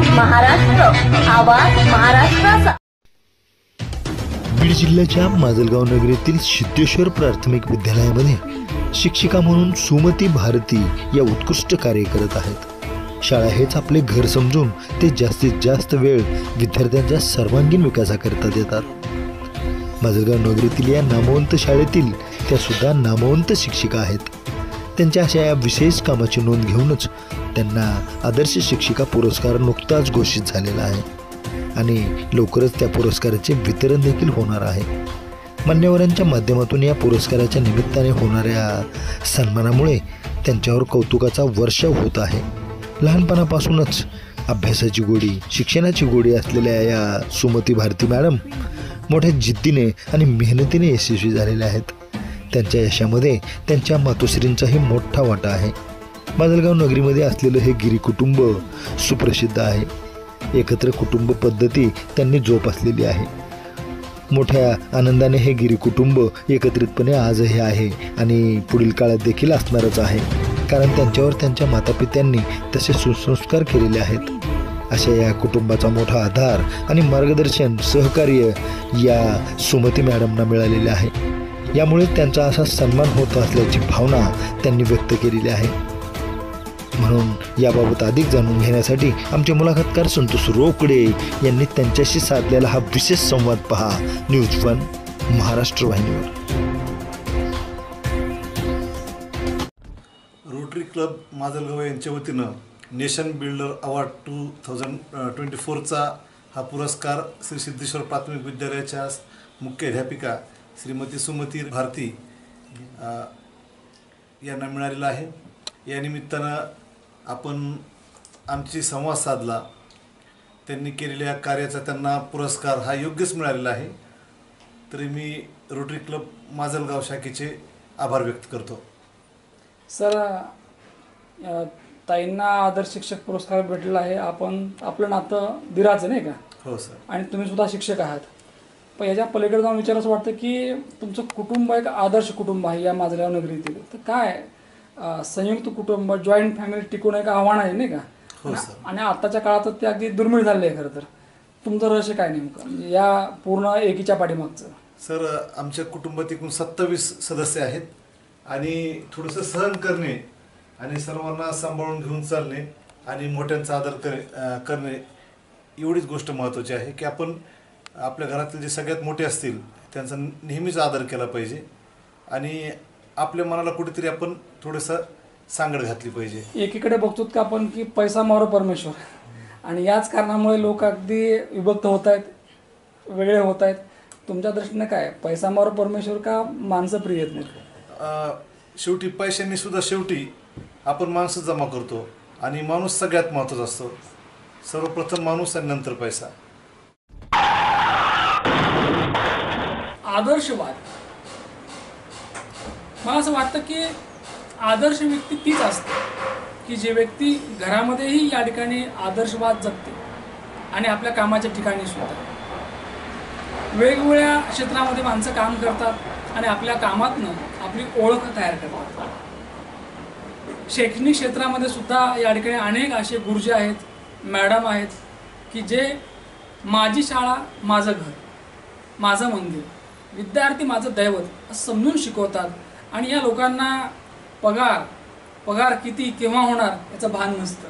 महाराष्ट्र, आवाज महाराष्ट्राचा। बीड जिल्ह्याच्या माजलगाव नगरीतील सिद्धेश्वर प्राथमिक विद्यालयामध्ये शिक्षिका म्हणून सुमती भारती या उत्कृष्ट कार्य करत आहेत। शाळा हेच आपले घर समजून ते जास्तीत जास्त वेळ विद्यार्थ्यांच्या सर्वांगीण विकासाकरता देतात। माजलगाव नगरीतील या नामवंत शाळेतील त्या सुद्धा नामवंत शिक्षिका आहेत। त्यांच्या अशा या विशेष कामाची नोंद घेऊनच त्यांना आदर्श शिक्षिका पुरस्कार नुकताच घोषित झालेला आहे आणि लवकरच त्या पुरस्काराचे वितरण देखील होणार आहे। मान्यवरांच्या माध्यमातून या पुरस्काराच्या निमित्ताने होणाऱ्या सन्मानामुळे त्यांच्यावर कौतुकाचा वर्षाव होत आहे। लहानपणापासूनच अभ्यासाची गोडी, शिक्षणाची गोडी असलेल्या या सुमती भारती मॅडम मोठ्या जिद्दीने आणि मेहनतीने यशस्वी झालेल्या आहेत। त्यांच्या यशामध्ये त्यांच्या मातोश्रींचाही मोठा वाटा आहे। माजलगाव नगरीमध्ये असलेलं हे गिरी कुटुंब सुप्रसिद्ध आहे। एकत्र कुटुंब पद्धती त्यांनी जोपासलेली आहे। मोठ्या आनंदाने हे गिरी कुटुंब एकत्रितपणे आजही आहे आणि पुढील काळात देखील असणारच आहे, कारण त्यांच्यावर त्यांच्या मातापित्यांनी तसे सुसंस्कार केलेले आहेत। अशा या कुटुंबाचा मोठा आधार आणि मार्गदर्शन, सहकार्य या सुमती मॅडमना मिळालेले आहे। यामुळे त्यांचा असा सन्मान होत असल्याची भावना त्यांनी व्यक्त केलेली आहे। म्हणून याबाबत अधिक जाणून घेण्यासाठी आमचे मुलाखतकार संतोष रोकडे यांनी त्यांच्याशी साधलेला हा विशेष संवाद पहा न्यूज वन महाराष्ट्र वाहिनीवर। रोटरी क्लब माजलगाव यांच्या वतीनं नेशन बिल्डर अवॉर्ड 2024चा हा पुरस्कार श्री सिद्धेश्वर प्राथमिक विद्यालयाच्या मुख्य अध्यापिका श्रीमती सुमती भारती यांना मिळालेला आहे। या निमित्तानं आपण आमची संवाद साधला। त्यांनी केलेल्या कार्याचा त्यांना पुरस्कार हा योग्यच मिळालेला आहे। तरी मी रोटरी क्लब माजलगाव शाखेचे आभार व्यक्त करतो। सर, ताईंना आदर्श शिक्षक पुरस्कार भेटलेला आहे। आपलं नातं दिराचं नाही का? हो सर। आणि तुम्ही सुद्धा शिक्षक आहात। पण याच्या पलीकडे जाऊन विचार असं वाटतं की तुमचं कुटुंब एक आदर्श कुटुंब आहे या माजलगाव नगरीतील। तर काय संयुक्त कुटुंब, जॉईंट फॅमिली टिकवणं एक आव्हान आहे नाही का? हो सर। आणि आताच्या काळात ते अगदी दुर्मिळ झालेलं आहे। खरं तर तुमचं रहस्य काय नेमकं म्हणजे या पूर्ण एकीच्या पाठीमागचं? सर, आमच्या कुटुंबात एकूण 27 सदस्य आहेत आणि थोडंसं सहन करणे आणि सर्वांना सांभाळून घेऊन चालणे आणि मोठ्यांचा आदर करणे एवढीच गोष्ट महत्त्वाची आहे की आपण आपल्या घरातील जे सगळ्यात मोठे असतील त्यांचा नेहमीच आदर केला पाहिजे आणि आपल्या मनाला कुठेतरी आपण थोडंसं सांगड घातली पाहिजे। एकीकडे बघतो का आपण की पैसा मारो परमेश्वर, आणि याच कारणामुळे लोक अगदी विभक्त होत आहेत, वेगळे होत आहेत। तुमच्या दृष्टीने काय, पैसा मारो परमेश्वर का माणसं प्रिय आहेत नाही? शेवटी पैशांनी सुद्धा शेवटी आपण माणसं जमा करतो आणि माणूस सगळ्यात महत्त्वाचा असतो। सर्वप्रथम माणूस आणि नंतर पैसा। आदर्शवाद, मला असं वाटतं की आदर्श व्यक्ती तीच असते की जे व्यक्ती घरामध्येही या ठिकाणी आदर्शवाद जगते आणि आपल्या कामाच्या ठिकाणी सुद्धा। वेगवेगळ्या क्षेत्रामध्ये माणसं काम करतात आणि आपल्या कामातनं आपली ओळख तयार करतात। शैक्षणिक क्षेत्रामध्ये सुद्धा या ठिकाणी अनेक असे गुरुजी आहेत, मॅडम आहेत की जे माझी शाळा माझं घर, माझं मंदिर, विद्यार्थी माझं दैवत असं समजून शिकवतात। आणि या लोकांना पगार किती केव्हा होणार याचं भान नसतं,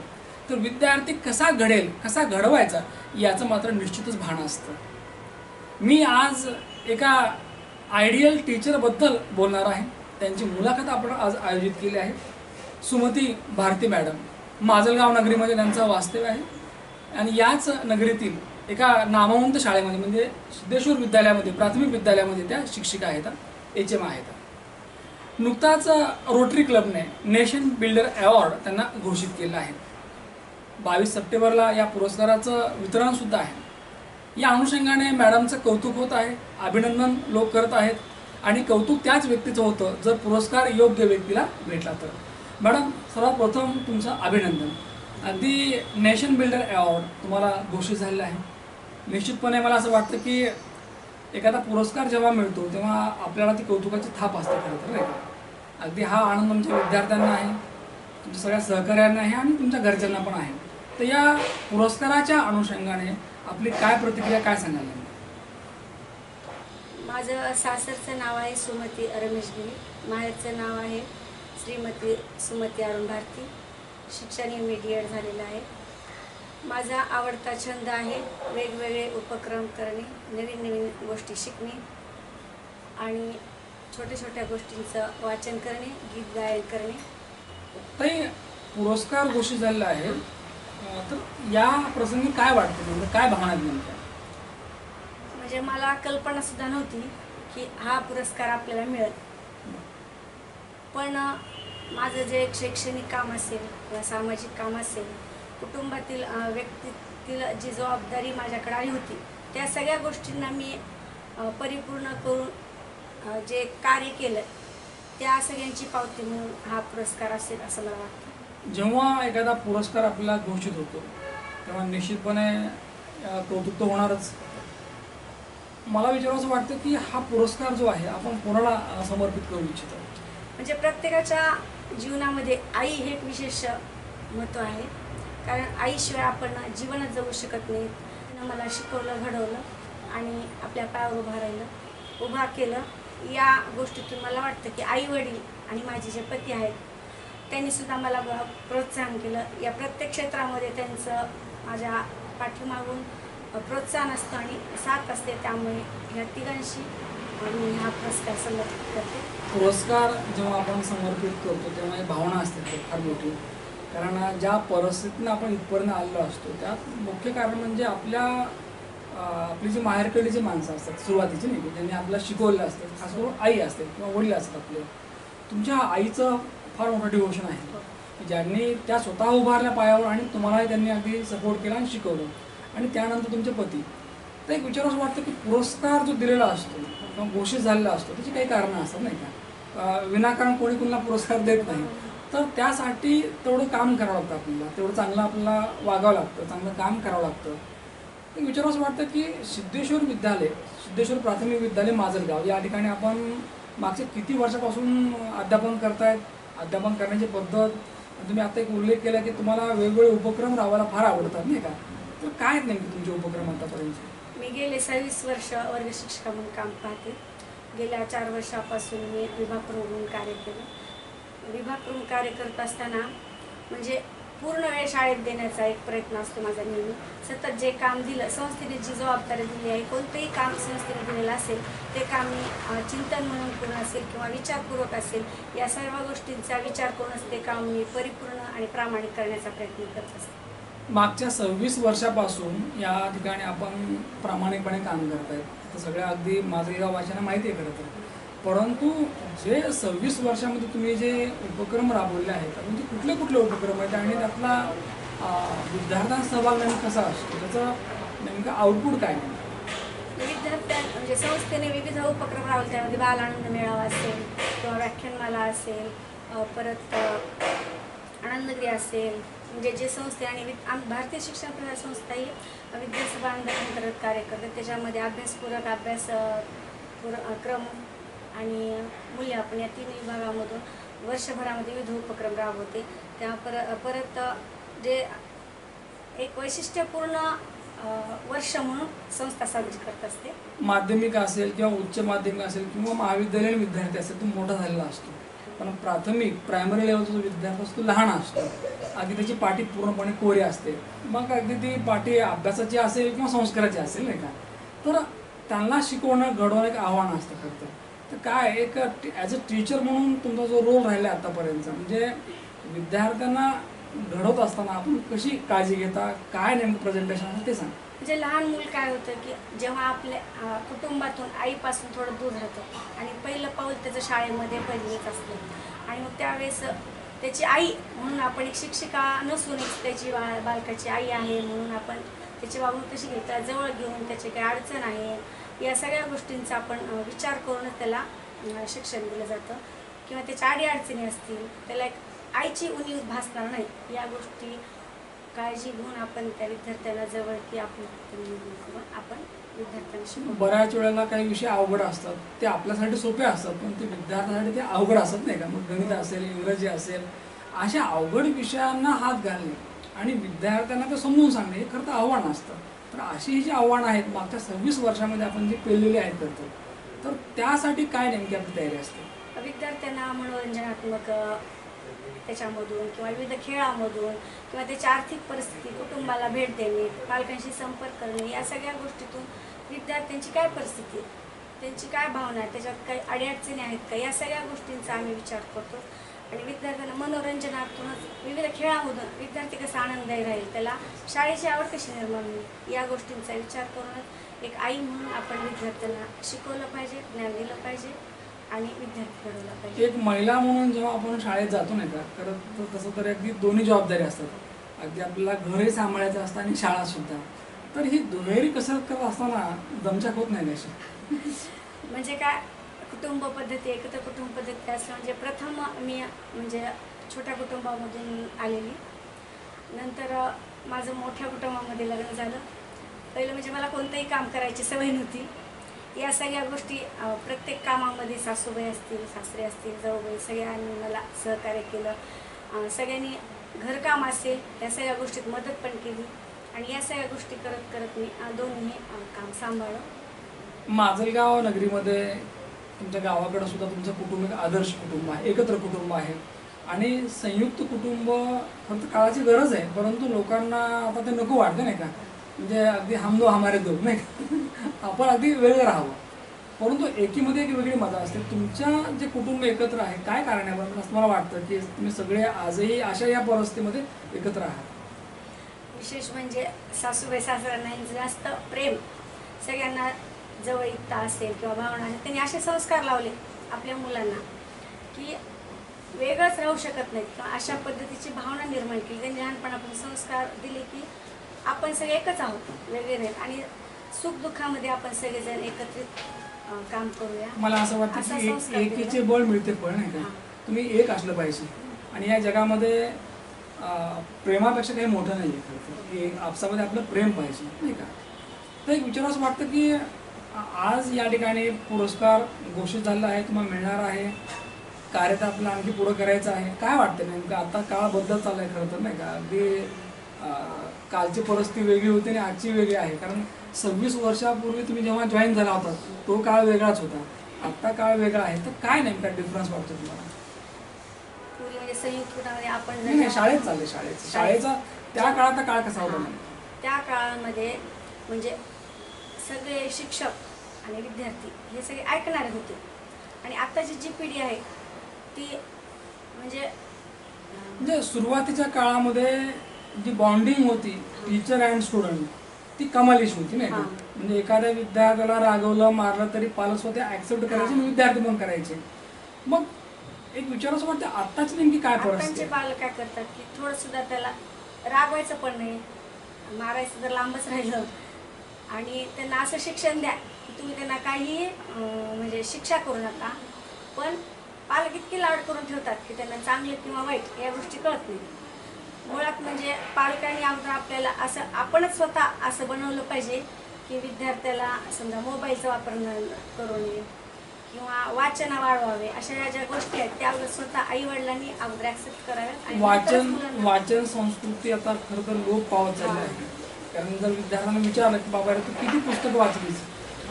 तर विद्यार्थी कसा घडेल, कसा घडवायचा याचं मात्र निश्चितच भान असतं। मी आज एका आयडियल टीचरबद्दल बोलणार आहे। त्यांची मुलाखत आपण आज आयोजित केली आहे। सुमती भारती मॅडम, माजलगाव नगरीमध्ये त्यांचं वास्तव्य आहे आणि याच नगरीतील एका नामवंत शाळेमध्ये म्हणजे सिद्धेश्वर विद्यालयामध्ये, प्राथमिक विद्यालयामध्ये त्या शिक्षिका आहेत, HM आहेत। नुकताच रोटरी क्लबने नेशन बिल्डर अवॉर्ड त्यांना घोषित केलं आहे। 22 सप्टेंबरला या पुरस्काराचं वितरणसुद्धा आहे। या अनुषंगाने मॅडमचं कौतुक होत आहे, अभिनंदन लोक करत आहेत आणि कौतुक त्याच व्यक्तीचं होतं जर पुरस्कार योग्य व्यक्तीला भेटला तर। मॅडम, सर्वात प्रथम तुमचं अभिनंदन। अगदी नेशन बिल्डर अवॉर्ड तुम्हाला घोषित झालेला आहे। निश्चितपणे मला असं वाटतं की एखादा पुरस्कार जेव्हा मिळतो तेव्हा आपल्याला ती कौतुकाची थाप असते खरं तर नाही का? अगदी हा आनंद आमच्या विद्यार्थ्यांना आहे, तुमच्या सगळ्या सहकार्यांना आहे आणि तुमच्या घरच्यांना पण आहे। तर या पुरस्काराच्या अनुषंगाने आपली काय प्रतिक्रिया, काय सांगाल? माझं सासरचं नाव आहे सुमती रमेश गिरी, माहेरचं नाव आहे श्रीमती सुमती अरुण भारती. शिक्षण MA झालेलं आहे. माझा आवडता छंद आहे वेगवेगळे उपक्रम करणे, नवीन नवीन गोष्टी शिकणे आणि छोट्या छोट्या गोष्टींचं वाचन करणे, गीत गायन करणे. ताई, पुरस्कार घोषित झालेला आहे, तर या प्रसंगी काय वाटतं, म्हणजे काय भावना आहेत नेमक्या? म्हणजे मला कल्पनासुद्धा नव्हती की हा पुरस्कार आपल्याला मिळेल. पण माझं जे शैक्षणिक काम असेल किंवा सामाजिक काम असेल, कुटुंबातील व्यक्तीतील जी जबाबदारी माझ्याकडे आली होती, त्या सगळ्या गोष्टींना मी परिपूर्ण करून जे कार्य केलं त्या सगळ्यांची पावती म्हणून हा पुरस्कार असेल असं मला वाटतं. जेव्हा एखादा पुरस्कार आपल्याला घोषित होतो तेव्हा निश्चितपणे कौतुक तर होणारच. मला विचारावं वाटतं की हा पुरस्कार जो आहे आपण कोणाला समर्पित करू इच्छितो? म्हणजे प्रत्येकाच्या जीवनामध्ये आई हे एक विशेष महत्त्व आहे. कारण आईशिवाय आपण जीवनच जगू शकत नाही. तिनं मला शिकवलं, घडवलं आणि आपल्या पायावर उभा केलं. या गोष्टीतून मला वाटतं की आई वडील आणि माझे जे पती आहेत त्यांनीसुद्धा मला प्रोत्साहन केलं. या प्रत्येक क्षेत्रामध्ये त्यांचं माझ्या पाठीमागून प्रोत्साहन असतं आणि साथ असते. त्यामुळे ह्या तिघांशी मी हा पुरस्कार समर्पित करते. पुरस्कार जेव्हा आपण समर्पित करतो तेव्हा एक भावना असते फार मोठी. कारण ज्या परिस्थितीनं आपण इथपर्यंत आलेलो असतो त्यात मुख्य कारण म्हणजे आपली जी माहेरकडली माणसं असतात सुरुवातीची, नाही की ज्यांनी आपल्याला शिकवलेलं असतं, खास करून आई असते किंवा वडील असतात आपले. तुमच्या आईचं फार मोठं डिवोशन आहे की ज्यांनी त्या स्वतः उभारल्या पायावर आणि तुम्हालाही त्यांनी अगदी सपोर्ट केला आणि शिकवलं. आणि त्यानंतर तुमचे पती. तर एक विचारावं वाटतं की पुरस्कार जो दिलेला असतो किंवा घोषित झालेला असतो त्याची काही कारणं असतात, नाही का? विनाकारण कोणी कुणाला पुरस्कार देत नाही. तर त्यासाठी तेवढं काम करावं लागतं आपल्याला, तेवढं चांगलं आपल्याला वागावं लागतं, चांगलं काम करावं लागतं. एक विचारावं वाटतं की सिद्धेश्वर प्राथमिक विद्यालय माजलगाव या ठिकाणी आपण मागच्या किती वर्षापासून अध्यापन करतायत? अध्यापन करण्याची पद्धत, तुम्ही आता एक उल्लेख केला की तुम्हाला वेगवेगळे उपक्रम राबवायला फार आवडतात, नाही का? तर काय आहेत नेमके तुमचे उपक्रम आतापर्यंत? मी गेले 26 वर्ष वर्ग शिक्षिका म्हणून काम पाहते. गेल्या 4 वर्षापासून मी विभाग प्रमुख म्हणून कार्य केलं. विभाग प्रमुख कार्य करत असताना म्हणजे पूर्ण वेळ शाळेत देण्याचा एक प्रयत्न असतो माझा नेहमी. सतत जे काम दिलं, संस्थेने जी जबाबदारी दिली आहे, कोणतेही काम संस्थेने दिलेलं असेल ते काम मी चिंतन म्हणून पूर्ण असेल किंवा विचारपूर्वक असेल, या सर्व गोष्टींचा विचार करूनच ते काम मी परिपूर्ण आणि प्रामाणिक करण्याचा प्रयत्न करत असते. मागच्या 26 वर्षापासून या ठिकाणी आपण प्रामाणिकपणे काम करतायत. तर सगळ्या अगदी माजलगाव वाचना माहिती आहे खरं तर. परंतु जे 26 वर्षामध्ये तुम्ही जे उपक्रम राबवले आहेत म्हणजे कुठले कुठले उपक्रम आहेत आणि त्यातला विद्यार्थ्यांचा सहभाग नेमका कसा असतो, त्याचं नेमकं आउटपुट काय? म्हणजे संस्थेने विविध उपक्रम राबवले. त्यामध्ये बालानंद मेळावा असेल किंवा व्याख्यानमाला असेल, परत आनंदगृह असेल, म्हणजे जे संस्थे आणि भारतीय शिक्षण प्रसार संस्था ही विद्यासभा अंतर्गत कार्य करते. त्याच्यामध्ये अभ्यासपूरक, अभ्यास क्रम आणि मूल्यमापन या 3 विभागामधून वर्षभरामध्ये विविध उपक्रम राबवते. त्या परत जे एक वैशिष्ट्यपूर्ण वर्ष म्हणून संस्था साजरी करत असते. माध्यमिक असेल किंवा उच्च माध्यमिक असेल किंवा महाविद्यालयीन विद्यार्थी असेल तो मोठा झालेला असतो, पण प्रायमरी लेवलचा जो विद्यार्थी असतो तो लहान असतो. अगदी त्याची पाठी पूर्णपणे कोरी असते. मग अगदी ती पाठी अभ्यासाची असेल किंवा संस्काराची असेल, नाही का? तर त्यांना शिकवणं, घडवणं एक आव्हान असतं खरं तर. काय एक ॲज अ टीचर म्हणून तुमचा जो रोल राहिला आहे आतापर्यंतचा, म्हणजे विद्यार्थ्यांना घडवत असताना आपण कशी काळजी घेता, काय नेमकं प्रेझेंटेशन आहे ते सांग. म्हणजे लहान मूल काय होतं की जेव्हा आपल्या कुटुंबातून आईपासून थोडं दूर राहतं आणि पहिलं पाऊल त्याचं शाळेमध्ये पहिलीच असतं आणि मग त्यावेळेस त्याची आई म्हणून आपण एक शिक्षिका नसून त्याची बालकाची आई आहे म्हणून आपण त्याची वागणूक कशी घेता, जवळ घेऊन त्याची काही अडचण आहे या सगळ्या गोष्टींचा आपण विचार करूनच त्याला शिक्षण दिलं जातं. किंवा त्याच्या अडीअडचणी असतील, त्याला एक आईची उणीव भासणार नाही या गोष्टी काळजी घेऊन आपण त्या विद्यार्थ्यांना जवळ की आपण विद्यार्थ्यांना शिकवतो. बऱ्याच वेळेला काही विषय अवघड असतात, ते आपल्यासाठी सोपे असतात पण ते विद्यार्थ्यांसाठी ते अवघड असत, नाही का? मग गणित असेल, इंग्रजी असेल, अशा अवघड विषयांना हात घालणे आणि विद्यार्थ्यांना ते समजून सांगणे हे खरं तर आव्हान असतं. तर अशी जी आव्हानं आहेत मागच्या 26 वर्षामध्ये आपण जी पेललेली आहेत करतो, तर त्यासाठी काय नेमकी आपली तयारी असते? विद्यार्थ्यांना मनोरंजनात्मक त्याच्यामधून किंवा विविध खेळामधून किंवा त्याची आर्थिक परिस्थिती, कुटुंबाला भेट देणे, पालकांशी संपर्क करणे, या सगळ्या गोष्टीतून विद्यार्थ्यांची काय परिस्थिती आहे, त्यांची काय भावना आहे, त्याच्यात काही अडीअडचणी आहेत का, या सगळ्या गोष्टींचा आम्ही विचार करतो. आणि विद्यार्थ्यांना मनोरंजनातूनच विविध खेळामधून विद्यार्थी कसा आनंददायी राहील, त्याला शाळेची आवड कशी निर्माण होईल, या गोष्टींचा विचार करूनच एक आई म्हणून आपण विद्यार्थ्यांना शिकवलं पाहिजे, ज्ञान दिलं पाहिजे आणि विद्यार्थी घडवला पाहिजे. एक महिला म्हणून जेव्हा आपण शाळेत जातो नाही का, खरं तर तसं तर अगदी दोन्ही जबाबदारी असतात. अगदी आपल्याला घरही सांभाळायचं असतं आणि शाळासुद्धा. तर ही दुहेरी कसरत करत असताना दमछाक होत नाही अशी? म्हणजे काय, कुटुंब पद्धती, एकत्र कुटुंब पद्धती असं म्हणजे प्रथम मी म्हणजे छोट्या कुटुंबामधून आलेली, नंतर माझं मोठ्या कुटुंबामध्ये लग्न झालं. पहिलं म्हणजे मला कोणतंही काम करायची सवय नव्हती. या सगळ्या गोष्टी प्रत्येक कामामध्ये सासूबाई असतील, सासरे असतील, जाऊबाई सगळ्यांनी मला सहकार्य केलं. सगळ्यांनी घरकाम असेल या सगळ्या गोष्टीत मदत पण केली आणि या सगळ्या गोष्टी करत करत मी दोन्ही काम सांभाळलं. माजलगाव नगरीमध्ये तुमच्या गावाकडे सुद्धा तुमचं कुटुंब एक आदर्श कुटुंब आहे, एकत्र कुटुंब आहे आणि संयुक्त कुटुंब खरं तर काळाची गरज आहे. परंतु लोकांना आता ते नको वाटतं नाही का, म्हणजे अगदी हम दो हमारे दो नाही का, आपण अगदी वेगळं राहावं. परंतु एकीमध्ये एक वेगळी मजा असते. तुमच्या जे कुटुंब एकत्र आहे काय कारण आहे बरं असं मला वाटतं की तुम्ही सगळे आजही अशा या परिस्थितीमध्ये एकत्र आहात? विशेष म्हणजे सासूबाई सासऱ्यांना जास्त प्रेम, सगळ्यांना जवळीकता असेल किंवा भावना असेल, त्यांनी असे संस्कार लावले आपल्या मुलांना की वेगळंच राहू शकत नाहीत किंवा अशा पद्धतीची भावना निर्माण केली. त्यांनी लहानपणापासून संस्कार दिले की आपण सगळे एकच आहोत, वेगळे नाहीत आणि सुखदुःखामध्ये आपण सगळेजण एकत्रित काम करूया. मला असं वाटतं की एकीचे बळ मिळते फळ नाही का, तुम्ही एक असलं पाहिजे. आणि या जगामध्ये प्रेमापेक्षा काही मोठं नाही आहे, आपसामध्ये आपलं प्रेम पाहिजे नाही का. तर एक विचार असं वाटतं की आज या ठिकाणी पुरस्कार घोषित झालेला आहे, तुम्हाला मिळणार आहे, कार्य तर आपल्याला आणखी पुढं करायचं आहे. काय वाटतं नेमकं आता काळ बदलत चालला आहे खरं तर नाही का, अगदी कालची परिस्थिती वेगळी होती आणि आजची वेगळी आहे. कारण 26 वर्षापूर्वी तुम्ही जेव्हा जॉईन झाला होता तो काळ वेगळाच होता, आता काळ वेगळा आहे. तर काय नेमका डिफरन्स वाटतो तुम्हाला? पूर्वी म्हणजे संयुक्त कुटुंबामध्ये आपण नाही शाळेत चालले, शाळेचा त्या काळाचा काळ कसा होता? त्या काळामध्ये म्हणजे सगळे शिक्षक आणि विद्यार्थी हे सगळे ऐकणारे होते आणि आताची जी पिढी आहे ती म्हणजे सुरुवातीच्या काळामध्ये जी बॉन्डिंग होती टीचर अँड स्टुडंट ती कमालीची होती नाही का. म्हणजे एखाद्या विद्यार्थ्याला रागवलं मारलं तरी पालक स्वतः ऍक्सेप्ट करायचे आणि विद्यार्थी पण करायचे. मग एक विचार असं वाटतं आत्ताची नेमकी काय परिस्थिती? पालक काय करतात की थोडं सुद्धा त्याला रागवायचं पण नाही, मारायचं तर लांबच राहिलं आणि त्यांना असं शिक्षण द्या की तुम्ही त्यांना काही म्हणजे शिक्षा करू नका, पण पालक इतके लाड करून ठेवतात की त्यांना चांगले किंवा वाईट या गोष्टी कळत नाही. मुळात म्हणजे पालकांनी अगोदर आपल्याला असं आपणच स्वतः असं बनवलं पाहिजे की विद्यार्थ्याला समजा मोबाईलचा वापर करू नये किंवा वाचन वाढवावे, अशा ज्या गोष्टी आहेत त्या अगोदर स्वतः आई वडिलांनी अगोदर ऍक्सेप्ट कराव्यात. वाचन संस्कृती आता खरं तर लोप पावत चालली आहे. कारण जर विद्यार्थ्यांना विचारलं की बाबा तू किती पुस्तकं वाचलीस,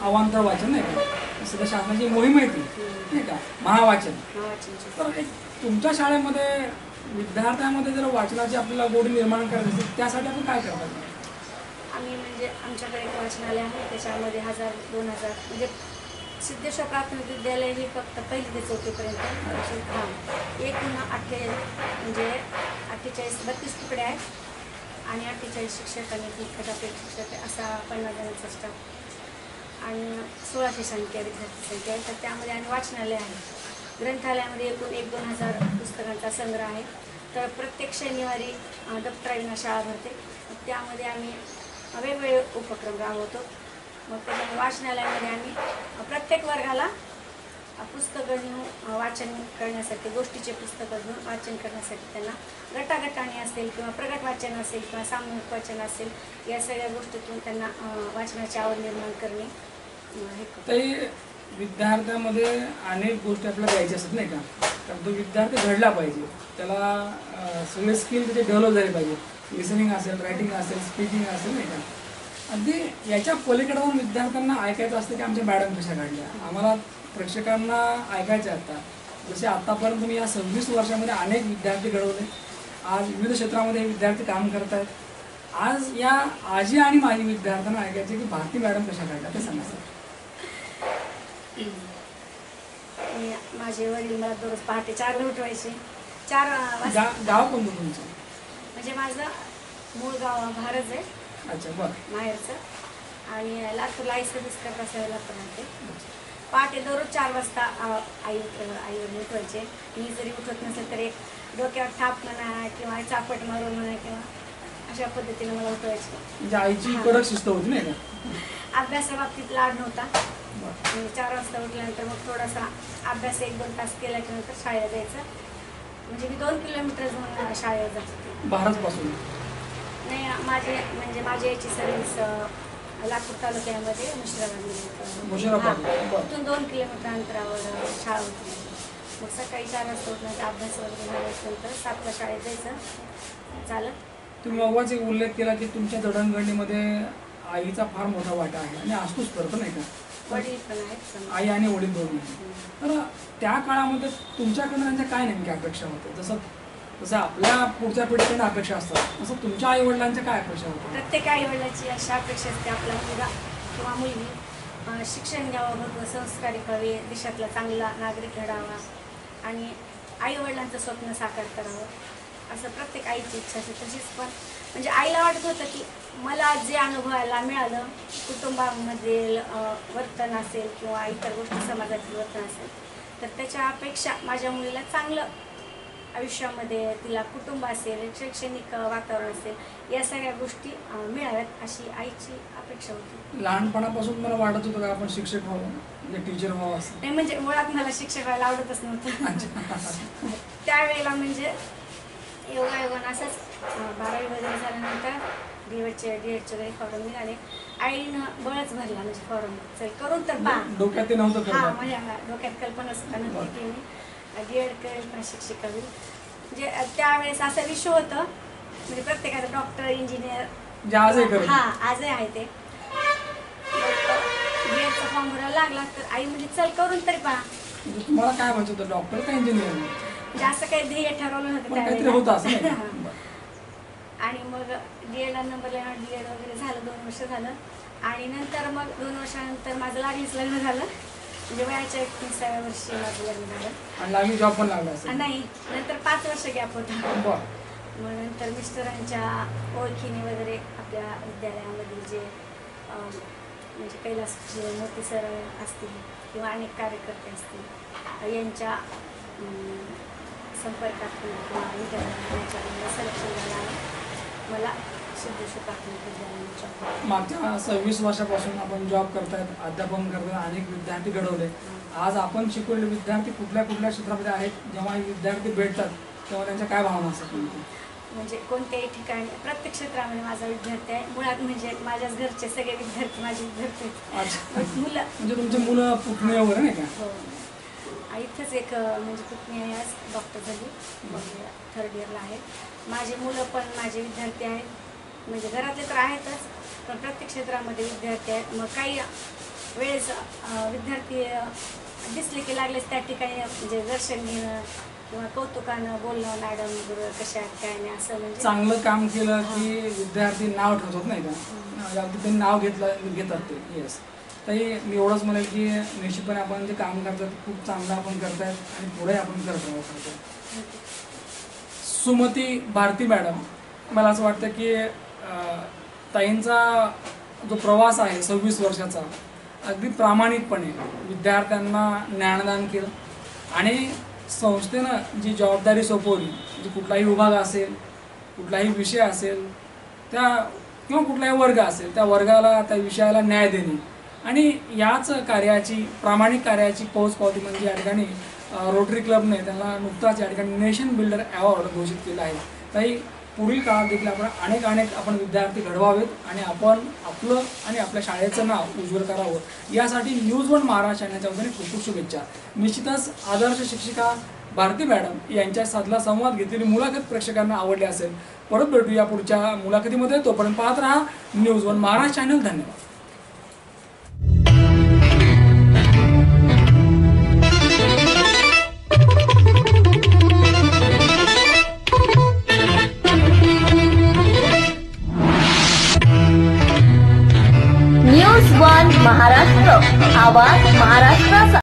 अवांतर वाचन नाही का, सध्या शासनाची मोहीम आहे ती नाही का, महावाचन. तर एक तुमच्या शाळेमध्ये विद्यार्थ्यांमध्ये जर वाचनाची आपल्याला गोडी निर्माण करायची असेल त्यासाठी आपण काय करतात? आम्ही म्हणजे आमच्याकडे एक वाचनालय आहे, त्याच्यामध्ये 1000-2000 म्हणजे सिद्धेश्वर प्राथमिक विद्यालय हे फक्त 1ली ते 4थीपर्यंत एकूण 32 तुकडे आहेत आणि 48 शिक्षक आणि 1,000 शिक्षक असा 50 जणांचा स्टाफ आणि 1600 संख्या विद्यार्थी संख्या आहे. तर त्यामध्ये आणि वाचनालय आहे. ग्रंथालयामध्ये एकूण 1-2 हजार पुस्तकांचा संग्रह आहे. तर प्रत्येक शनिवारी दप्तराविना शाळा भरते, त्यामध्ये आम्ही वेगवेगळे उपक्रम राबवतो. मग त्याच्यामध्ये वाचनालयामध्ये आम्ही प्रत्येक वर्गाला पुस्तकं घेऊन वाचन करण्यासाठी, गोष्टीचे पुस्तकं घेऊन वाचन करण्यासाठी त्यांना गटागटाने असेल किंवा प्रगट वाचन असेल किंवा सामूहिक वाचन असेल, या सगळ्या गोष्टीतून त्यांना वाचनाची आवड निर्माण करणे हे. विद्यार्थ्यामध्ये अनेक गोष्टी आपल्याला द्यायच्या असतात नाही का, कारण तो विद्यार्थी घडला पाहिजे, त्याला सगळे स्किल त्याचे डेव्हलप झाले पाहिजे. लिसनिंग असेल, रायटिंग असेल, स्पीकिंग असेल, नाही का. अगदी याच्या पलीकडे जाऊन विद्यार्थ्यांना ऐकायचं असतं की आमच्या मॅडम कशा काढल्या. आम्हाला प्रेक्षकांना ऐकायचे आता जसे आत्तापर्यंत तुम्ही या 26 वर्षामध्ये अनेक विद्यार्थी घडवले, आज विविध क्षेत्रामध्ये हे विद्यार्थी काम करत आहेत. आज या आजी आणि माजी विद्यार्थ्यांना ऐकायचे की भारती मॅडम कशा काढल्या ते सांगा सर. माझे वडील मला दररोज पहाटे 4ला उठवायचे. 4 वाजता. गाव कोणतं तुमचं? म्हणजे माझं मूळ गाव भारत आहे. अच्छा, बरं. माहेरचं. आणि लातूरला आई सर्व्हिस करत असायला पण राहते. पहाटे दररोज 4 वाजता आईवर उठवायचे. मी जरी उठत नसेल तर एक डोक्यावर थाप म्हणा किंवा चापट मारून म्हणा किंवा अशा पद्धतीने मला उठवायचे. म्हणजे आईची कडक शिस्त होती नाही का. अभ्यासाबाबतीत लाड नव्हता. 4 वाजता उठल्यानंतर मग थोडासा अभ्यास 1-2 तास केला की नंतर शाळेला जायचं. म्हणजे मी 2 किलोमीटर जाऊन शाळेला जात होते. भारतपासून? नाही, माझी याची सर्व्हिस लातूर तालुक्यामध्ये मुशिराबाद. तिथून 2 किलोमीटर अंतरावर शाळा होती. मग सकाळी 4 वाजता उठल्यानंतर अभ्यास वगैरे झाल्यानंतर 7ला शाळेत जायचं चालत. तुम्ही मगाच एक उल्लेख केला की तुमच्या जडणघडणीमध्ये आईचा फार मोठा वाटा आहे आणि असतोच करतो नाही का. वडील पण आहेत. आई आणि वडील दोन्ही. तर त्या काळामध्ये तुमच्याकडनं त्यांच्या काय नेमक्या अपेक्षा होत्या? जसं आपल्या पुढच्या पिढीकडनं अपेक्षा असतात तसं तुमच्या आई वडिलांच्या काय अपेक्षा होत्या? प्रत्येक आई वडिलांची अशा अपेक्षा असते आपला मुलगा किंवा मुलगी शिक्षण घ्यावं, भरपूर संस्कारी व्हावे, देशातला चांगला नागरिक घडावा आणि आई वडिलांचं स्वप्न साकार करावं असं प्रत्येक आईची इच्छा असते. तशीच पण म्हणजे आईला वाटत होतं की मला जे अनुभवायला मिळालं कुटुंबामधील वर्तन असेल किंवा इतर गोष्टी समाजातील वर्तन असेल तर त्याच्या अपेक्षा माझ्या मुलीला चांगलं आयुष्यामध्ये तिला कुटुंब असेल, शैक्षणिक वातावरण असेल, या सगळ्या गोष्टी मिळाव्यात अशी आईची अपेक्षा होती. लहानपणापासून मला वाटत होतं का आपण शिक्षक व्हावं, म्हणजे टीचर व्हावं असं? नाही, म्हणजे मुळात मला शिक्षक व्हायला आवडतच नव्हतं. त्यावेळेला म्हणजे योगायोगानं असंच 12वी वगैरे झाल्यानंतर डीएडचे वगैरे फॉर्म निघाले. आईनं बळच भरला म्हणजे फॉर्म चल करून तर पहा. डोक्यात ते नव्हतं? हां, म्हणजे डोक्यात कल्पना सुद्धा नव्हती की मी डीएड करेल पण शिक्षिका होईल. म्हणजे त्यावेळेस असं विषय होतं म्हणजे प्रत्येकाचं डॉक्टर, इंजिनियर आजही आहे ते. डीएडचा फॉर्म भरायला लागला तर आई म्हणजे चल करून तरी पहा. तुम्हाला काय व्हायचं होतं, डॉक्टर का इंजिनियर? म्हणजे असं काही ध्येय ठरवलं नव्हतं त्यावेळेला. आणि मग डीएडला नंबर लिहिणार, डीएड वगैरे झालं, 2 वर्ष झालं आणि नंतर मग 2 वर्षानंतर माझं लागलीच लग्न झालं. म्हणजे वयाच्या 31व्या वर्षी माझं लग्न झालं आणि लागली जॉब पण लागला असेल? नाही, नंतर 5 वर्ष गॅप होता. बरं. मग नंतर मिस्टरांच्या ओळखीने वगैरे आपल्या विद्यालयामधील जे म्हणजे कैलासचे मोती सर असतील किंवा अनेक कार्यकर्ते असतील यांच्या संपर्कातून किंवा इंटरव्ह्यूच्या सिलेक्शन झालं आहे. मला सिद्धेश्वर प्राथमिक विद्यालयात मागच्या 26 वर्षापासून आपण जॉब करतायत, अध्यापन करतायत, अनेक विद्यार्थी घडवले. आज आपण शिकवलेले विद्यार्थी कुठल्या कुठल्या क्षेत्रामध्ये आहेत, जेव्हा हे विद्यार्थी भेटतात तेव्हा त्यांच्या काय भावना असतात? म्हणजे कोणत्याही ठिकाणी प्रत्येक क्षेत्रामध्ये माझा विद्यार्थी आहे. मुळात म्हणजे माझ्याच घरचे सगळे विद्यार्थी माझे विद्यार्थी आहेत. मुलं म्हणजे तुमचे मुलं पुतणे वगैरे नाही का? हो, इथंच एक म्हणजे पुतणी आहे, आज डॉक्टर झाली, मग 3rd इयरला आहे. माझे मुलं पण माझे विद्यार्थी आहेत. म्हणजे घरातले तर आहेतच पण प्रत्येक क्षेत्रामध्ये विद्यार्थी आहेत. मग काही वेळेस विद्यार्थी दिसले की लागलेच त्या ठिकाणी म्हणजे दर्शन घेणं किंवा कौतुकानं बोलणं, मॅडम बरोबर कशा आहेत काय नाही असं. म्हणजे चांगलं काम केलं की विद्यार्थी नाव ठेवतात नाही का, अगदी ते नाव घेतात ते. येस, तरी मी एवढंच म्हणेल की निश्चितपणे आपण जे काम करतात खूप चांगलं आपण करतायत आणि पुढे आपण करत राहू. सुमती भारती मॅडम, मला असं वाटतं की ताईंचा जो प्रवास आहे 26 वर्षाचा अगदी प्रामाणिकपणे विद्यार्थ्यांना ज्ञानदान केलं आणि संस्थेनं जी जबाबदारी सोपवली, म्हणजे कुठलाही विभाग असेल, कुठलाही विषय असेल, त्या किंवा कुठलाही वर्ग असेल त्या वर्गाला त्या विषयाला न्याय देणे आणि याच कार्याची प्रामाणिक कार्याची पोचपावती म्हणजे या ठिकाणी रोटरी क्लबने त्यांना नुकताच या ठिकाणी नेशन बिल्डर अवॉर्ड घोषित केला आहे. ताई, पुढील काळात देखील आपण अनेक आपण विद्यार्थी घडवावेत आणि आपण आपलं आणि आपल्या शाळेचं नाव उज्ज्वल करावं यासाठी न्यूज 1 महाराष्ट्र चॅनलच्या वतीने खूप खूप शुभेच्छा. निश्चितच आदर्श शिक्षिका भारती मॅडम यांच्या साधला संवाद घेतलेली मुलाखत प्रेक्षकांना आवडली असेल. परत भेटूया पुढच्या मुलाखतीमध्ये. तोपर्यंत पाहत राहा न्यूज वन महाराष्ट्र चॅनल. धन्यवाद. न्यूज वन महाराष्ट्र, आवाज महाराष्ट्राचा.